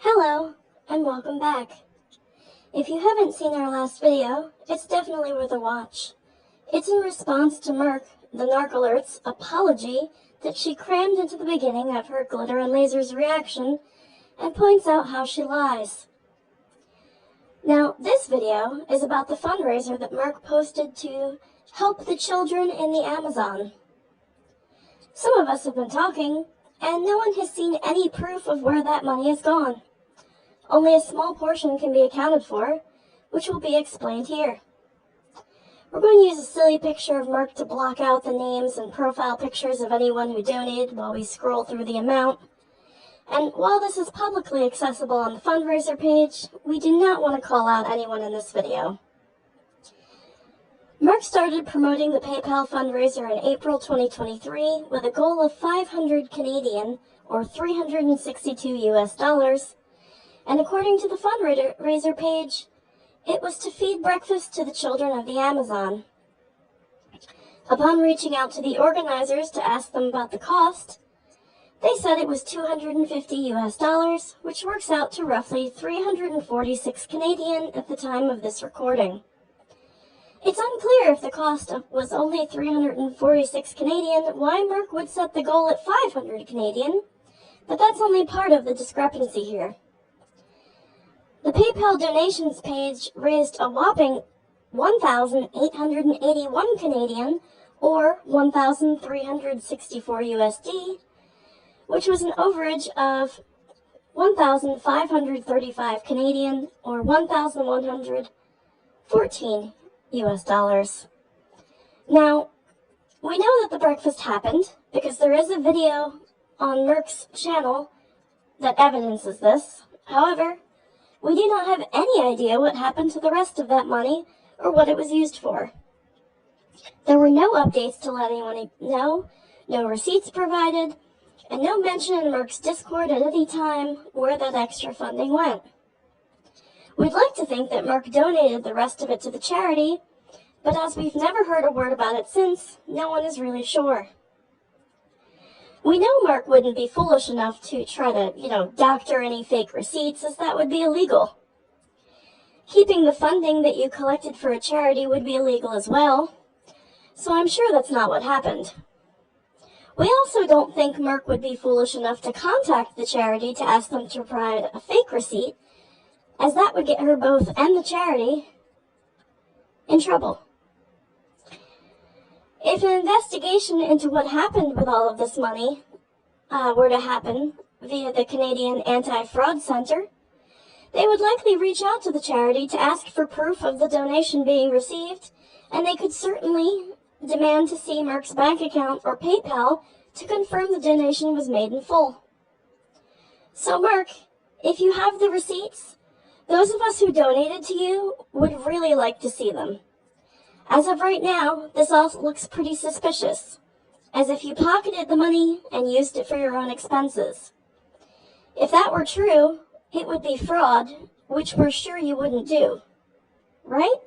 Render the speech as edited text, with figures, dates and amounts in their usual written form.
Hello, and welcome back. If you haven't seen our last video, it's definitely worth a watch. It's in response to Narc, the Narcalert's apology that she crammed into the beginning of her Glitter and Lasers reaction, and points out how she lies. Now, this video is about the fundraiser that Narc posted to help the children in the Amazon. Some of us have been talking, and no one has seen any proof of where that money has gone. Only a small portion can be accounted for, which will be explained here. We're going to use a silly picture of Narc to block out the names and profile pictures of anyone who donated while we scroll through the amount. And while this is publicly accessible on the fundraiser page, we do not want to call out anyone in this video. Narc started promoting the PayPal fundraiser in April 2023 with a goal of 500 Canadian or $362 US. And according to the fundraiser page, it was to feed breakfast to the children of the Amazon. Upon reaching out to the organizers to ask them about the cost, they said it was $250 US, which works out to roughly 346 Canadian at the time of this recording. It's unclear if the cost was only 346 Canadian, why Narc would set the goal at 500 Canadian, but that's only part of the discrepancy here. The PayPal donations page raised a whopping 1,881 Canadian, or 1,364 USD, which was an overage of 1,535 Canadian, or 1,114 US dollars. Now, we know that the breakfast happened because there is a video on Narc's channel that evidences this. However, we do not have any idea what happened to the rest of that money or what it was used for. There were no updates to let anyone know, no receipts provided, and no mention in Narc's Discord at any time where that extra funding went. We'd like to think that Narc donated the rest of it to the charity, but as we've never heard a word about it since, no one is really sure. We know Narc wouldn't be foolish enough to try to, doctor any fake receipts, as that would be illegal. Keeping the funding that you collected for a charity would be illegal as well, so I'm sure that's not what happened. We also don't think Narc would be foolish enough to contact the charity to ask them to provide a fake receipt, as that would get her both and the charity in trouble. If an investigation into what happened with all of this money were to happen via the Canadian Anti-Fraud Center, they would likely reach out to the charity to ask for proof of the donation being received, and they could certainly demand to see Narc's bank account or PayPal to confirm the donation was made in full. So Narc, if you have the receipts, those of us who donated to you would really like to see them. As of right now, this all looks pretty suspicious, as if you pocketed the money and used it for your own expenses. If that were true, it would be fraud, which we're sure you wouldn't do, right?